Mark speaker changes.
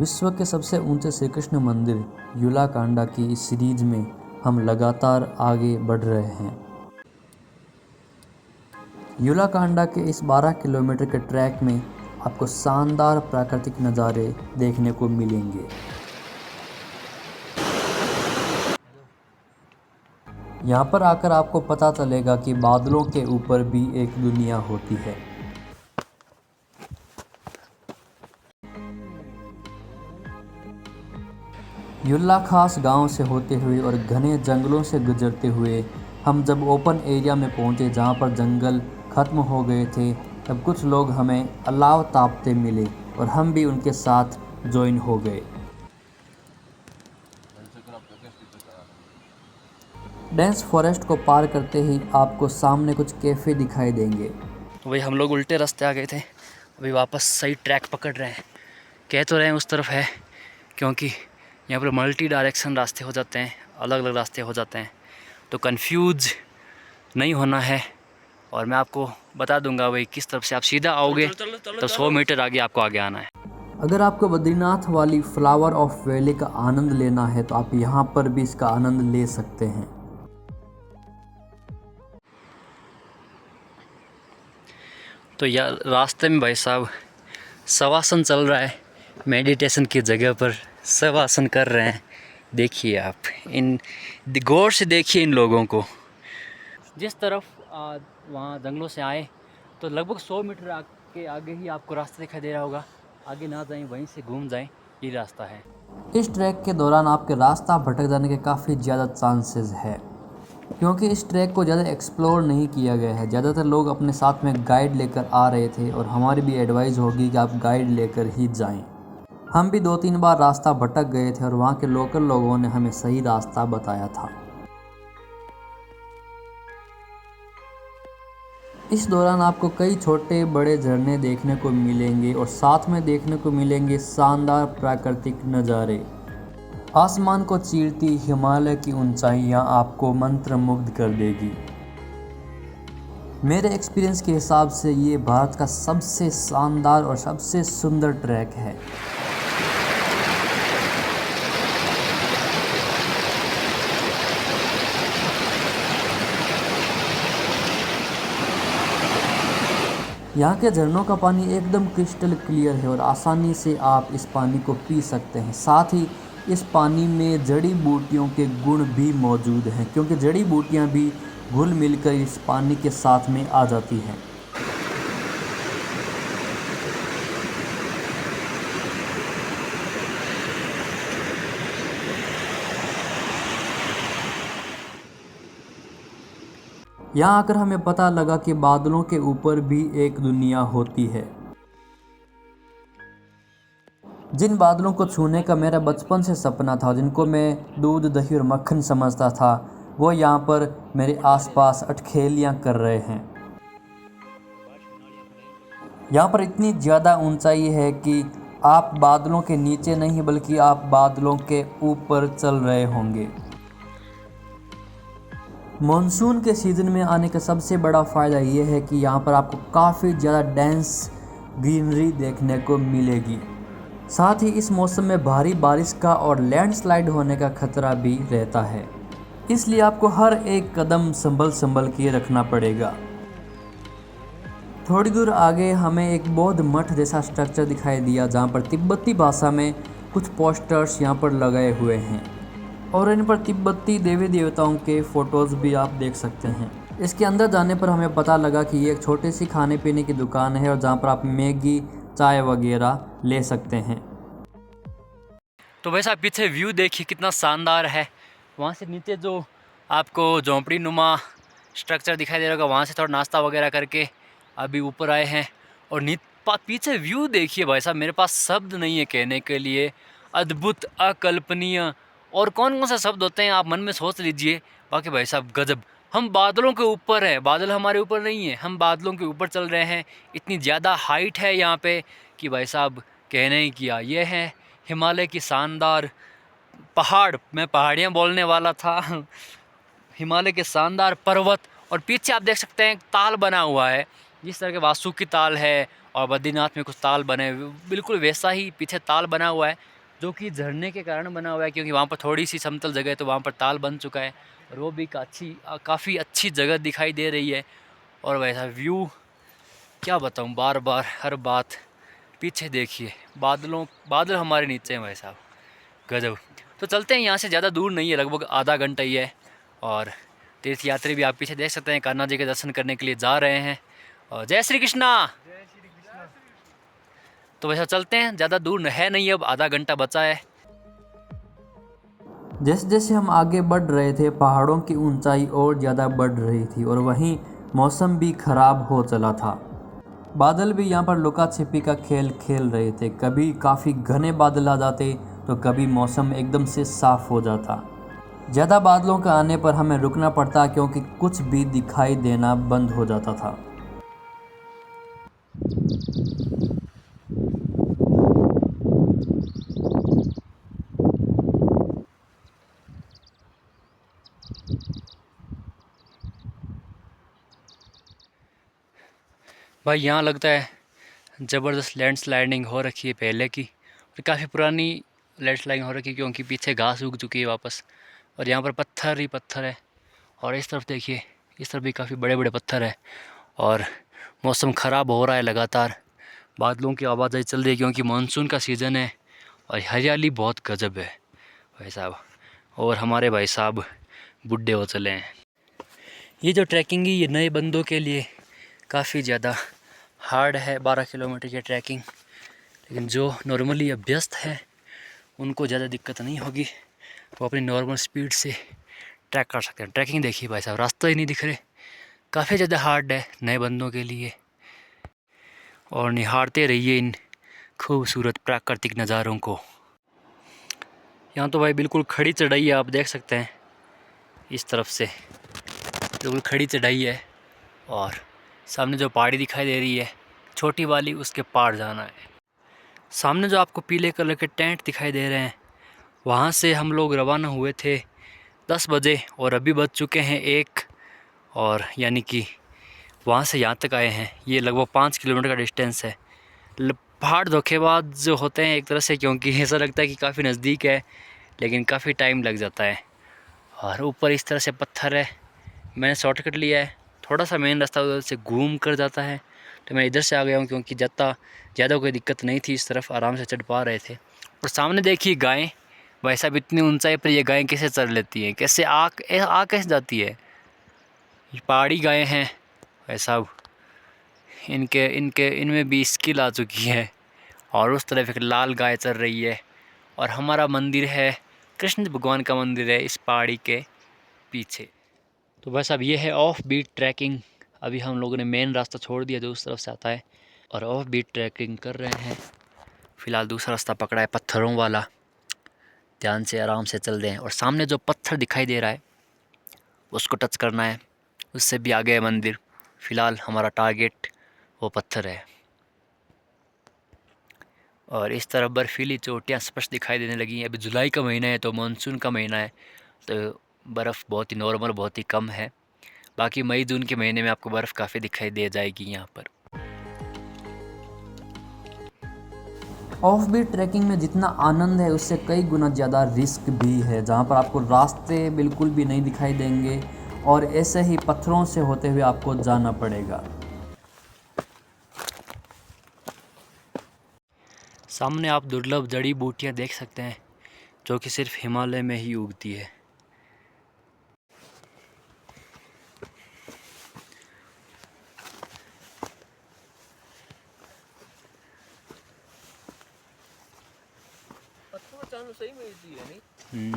Speaker 1: विश्व के सबसे ऊंचे श्री कृष्ण मंदिर युलाकांडा की इस सीरीज में हम लगातार आगे बढ़ रहे हैं। युलाकांडा के इस 12 किलोमीटर के ट्रैक में आपको शानदार प्राकृतिक नज़ारे देखने को मिलेंगे। यहाँ पर आकर आपको पता चलेगा कि बादलों के ऊपर भी एक दुनिया होती है। युल्ला खास गांव से होते हुए और घने जंगलों से गुजरते हुए हम जब ओपन एरिया में पहुंचे जहां पर जंगल ख़त्म हो गए थे, तब कुछ लोग हमें अलाव तापते मिले और हम भी उनके साथ ज्वाइन हो गए। डेंस फॉरेस्ट को पार करते ही आपको सामने कुछ कैफ़े दिखाई देंगे।
Speaker 2: तो भाई हम लोग उल्टे रास्ते आ गए थे, अभी वापस सही ट्रैक पकड़ रहे हैं। कह तो रहे हैं उस तरफ है, क्योंकि यहाँ पर मल्टी डायरेक्शन रास्ते हो जाते हैं, अलग अलग रास्ते हो जाते हैं, तो कंफ्यूज नहीं होना है। और मैं आपको बता दूंगा भाई किस तरफ से आप सीधा आओगे तो 100 मीटर आगे आपको आगे आना है।
Speaker 1: अगर आपको बद्रीनाथ वाली फ्लावर ऑफ वैली का आनंद लेना है तो आप यहाँ पर भी इसका आनंद ले सकते हैं।
Speaker 2: तो यार रास्ते में भाई साहब शवासन चल रहा है, मेडिटेशन की जगह पर शवासन कर रहे हैं। देखिए आप इन गौर से देखिए इन लोगों को। जिस तरफ वहाँ जंगलों से आए तो लगभग 100 मीटर के आगे ही आपको रास्ता दिखाई दे रहा होगा। आगे ना जाएं, वहीं से घूम जाएं, ये रास्ता है।
Speaker 1: इस ट्रैक के दौरान आपके रास्ता भटक जाने के काफ़ी ज़्यादा चांसेस है, क्योंकि इस ट्रैक को ज़्यादा एक्सप्लोर नहीं किया गया है। ज़्यादातर लोग अपने साथ में गाइड लेकर आ रहे थे और हमारी भी एडवाइस होगी कि आप गाइड लेकर ही जाएं। हम भी 2-3 बार रास्ता भटक गए थे और वहाँ के लोकल लोगों ने हमें सही रास्ता बताया था। इस दौरान आपको कई छोटे बड़े झरने देखने को मिलेंगे और साथ में देखने को मिलेंगे शानदार प्राकृतिक नज़ारे। आसमान को चीरती हिमालय की ऊंचाइयां आपको मंत्रमुग्ध कर देगी। मेरे एक्सपीरियंस के हिसाब से ये भारत का सबसे शानदार और सबसे सुंदर ट्रैक है। यहाँ के झरनों का पानी एकदम क्रिस्टल क्लियर है और आसानी से आप इस पानी को पी सकते हैं। साथ ही इस पानी में जड़ी बूटियों के गुण भी मौजूद हैं, क्योंकि जड़ी बूटियाँ भी घुल मिलकर इस पानी के साथ में आ जाती हैं। यहाँ आकर हमें पता लगा कि बादलों के ऊपर भी एक दुनिया होती है। जिन बादलों को छूने का मेरा बचपन से सपना था, जिनको मैं दूध दही और मक्खन समझता था, वो यहाँ पर मेरे आसपास अटखेलियाँ कर रहे हैं। यहाँ पर इतनी ज़्यादा ऊंचाई है कि आप बादलों के नीचे नहीं बल्कि आप बादलों के ऊपर चल रहे होंगे। मॉनसून के सीज़न में आने का सबसे बड़ा फ़ायदा ये है कि यहाँ पर आपको काफ़ी ज़्यादा डेंस ग्रीनरी देखने को मिलेगी। साथ ही इस मौसम में भारी बारिश का और लैंडस्लाइड होने का खतरा भी रहता है, इसलिए आपको हर एक कदम संभल के रखना पड़ेगा। थोड़ी दूर आगे हमें एक बौद्ध मठ जैसा स्ट्रक्चर दिखाई दिया, जहाँ पर तिब्बती भाषा में कुछ पोस्टर्स यहाँ पर लगाए हुए हैं और इन पर तिब्बती देवी देवताओं के फ़ोटोज़ भी आप देख सकते हैं। इसके अंदर जाने पर हमें पता लगा कि ये एक छोटी सी खाने पीने की दुकान है और जहाँ पर आप मैगी चाय वगैरह ले सकते हैं।
Speaker 2: तो वैसा पीछे व्यू देखिए कितना शानदार है। वहाँ से नीचे जो आपको झोंपड़ी नुमा स्ट्रक्चर दिखाई दे रहा होगा, वहाँ से थोड़ा नाश्ता वगैरह करके अभी ऊपर आए हैं। और पीछे व्यू देखिए भाई साहब, मेरे पास शब्द नहीं है कहने के लिए। अद्भुत, अकल्पनीय और कौन कौन सा शब्द होते हैं आप मन में सोच लीजिए। बाकी भाई साहब गजब। हम बादलों के ऊपर हैं, बादल हमारे ऊपर नहीं है, हम बादलों के ऊपर चल रहे हैं। इतनी ज़्यादा हाइट है यहाँ पे कि भाई साहब कहने ही किया। ये है हिमालय की शानदार पहाड़, मैं पहाड़ियाँ बोलने वाला था। हिमालय के शानदार पर्वत और पीछे आप देख सकते हैं एक ताल बना हुआ है, जिस तरह के वासुकी ताल है और बद्रीनाथ में कुछ ताल बने हुए, बिल्कुल वैसा ही पीछे ताल बना हुआ है, जो कि झरने के कारण बना हुआ है, क्योंकि वहाँ पर थोड़ी सी समतल जगह है तो वहाँ पर ताल बन चुका है। और वो भी काफ़ी अच्छी जगह दिखाई दे रही है। और वैसा व्यू क्या बताऊँ, बार बार हर बात। पीछे देखिए बादल हमारे नीचे हैं भाई साहब, गजब। तो चलते हैं यहाँ से, ज़्यादा दूर नहीं है, लगभग आधा घंटा ही है। और तीर्थ यात्री भी आप पीछे देख सकते हैं, कान्हा जी के दर्शन करने के लिए जा रहे हैं। और जय श्री कृष्णा। तो वैसा चलते हैं, ज़्यादा दूर है नहीं, अब आधा घंटा बचा है।
Speaker 1: जैसे जैसे हम आगे बढ़ रहे थे पहाड़ों की ऊंचाई और ज़्यादा बढ़ रही थी और वहीं मौसम भी ख़राब हो चला था। बादल भी यहाँ पर लुका छिपी का खेल खेल रहे थे, कभी काफ़ी घने बादल आ जाते तो कभी मौसम एकदम से साफ़ हो जाता। ज़्यादा बादलों का आने पर हमें रुकना पड़ता क्योंकि कुछ भी दिखाई देना बंद हो जाता था।
Speaker 2: भाई यहाँ लगता है ज़बरदस्त लैंडस्लाइडिंग हो रखी है पहले की, और काफ़ी पुरानी लैंडस्लाइडिंग हो रखी है, क्योंकि पीछे घास उग चुकी है वापस। और यहाँ पर पत्थर ही पत्थर है। और इस तरफ देखिए, इस तरफ भी काफ़ी बड़े बड़े पत्थर है। और मौसम ख़राब हो रहा है लगातार, बादलों की आवाजाही चल रही है क्योंकि मानसून का सीज़न है। और हरियाली बहुत गजब है भाई साहब। और हमारे भाई साहब बूढ़े हो चले हैं। ये जो ट्रैकिंग है ये नए बंदों के लिए काफ़ी ज़्यादा हार्ड है, 12 किलोमीटर की ट्रैकिंग। लेकिन जो नॉर्मली अभ्यस्त है उनको ज़्यादा दिक्कत नहीं होगी, वो अपनी नॉर्मल स्पीड से ट्रैक कर सकते हैं। ट्रैकिंग देखिए भाई साहब, रास्ता ही नहीं दिख रहे, काफ़ी ज़्यादा हार्ड है नए बंदों के लिए। और निहारते रहिए इन खूबसूरत प्राकृतिक नज़ारों को। यहाँ तो भाई बिल्कुल खड़ी चढ़ाई है, आप देख सकते हैं इस तरफ से बिल्कुल खड़ी चढ़ाई है। और सामने जो पहाड़ी दिखाई दे रही है छोटी वाली, उसके पार जाना है। सामने जो आपको पीले कलर के टेंट दिखाई दे रहे हैं, वहाँ से हम लोग रवाना हुए थे 10 बजे और अभी बज चुके हैं 1। और यानी कि वहाँ से यहाँ तक आए हैं, ये लगभग 5 किलोमीटर का डिस्टेंस है। पहाड़ धोखेबाज जो होते हैं एक तरह से, क्योंकि ऐसा लगता है कि काफ़ी नज़दीक है लेकिन काफ़ी टाइम लग जाता है। और ऊपर इस तरह से पत्थर है। मैंने शॉर्टकट लिया है, थोड़ा सा मेन रास्ता उधर से घूम कर जाता है, तो मैं इधर से आ गया हूँ क्योंकि ज़्यादा कोई दिक्कत नहीं थी, इस तरफ आराम से चढ़ पा रहे थे। और सामने देखिए गायें, भाई साहब इतनी ऊंचाई पर ये गायें कैसे चढ़ लेती हैं, कैसे आ कैसे जाती है। ये पहाड़ी गायें हैं भाई साहब, इनमें भी स्किल आ चुकी है। और उस तरफ एक लाल गाय चल रही है। और हमारा मंदिर है, कृष्ण भगवान का मंदिर है इस पहाड़ी के पीछे। तो बस अब ये है ऑफ बीट ट्रैकिंग। अभी हम लोगों ने मेन रास्ता छोड़ दिया जो उस तरफ से आता है, और ऑफ बीट ट्रैकिंग कर रहे हैं। फ़िलहाल दूसरा रास्ता पकड़ा है पत्थरों वाला, ध्यान से आराम से चल रहे हैं। और सामने जो पत्थर दिखाई दे रहा है उसको टच करना है, उससे भी आगे है मंदिर। फ़िलहाल हमारा टारगेट वो पत्थर है। और इस तरफ बर्फीली चोटियाँ स्पष्ट दिखाई देने लगी हैं। अभी जुलाई का महीना है तो मानसून का महीना है, तो बर्फ़ बहुत ही नॉर्मल, बहुत ही कम है। बाकी मई जून के महीने में आपको बर्फ़ काफ़ी दिखाई दे जाएगी यहाँ पर।
Speaker 1: ऑफ बीट ट्रैकिंग में जितना आनंद है उससे कई गुना ज़्यादा रिस्क भी है, जहाँ पर आपको रास्ते बिल्कुल भी नहीं दिखाई देंगे और ऐसे ही पत्थरों से होते हुए आपको जाना पड़ेगा।
Speaker 2: सामने आप दुर्लभ जड़ी बूटियाँ देख सकते हैं जो कि सिर्फ हिमालय में ही उगती है।
Speaker 1: सही मिलती है नहीं?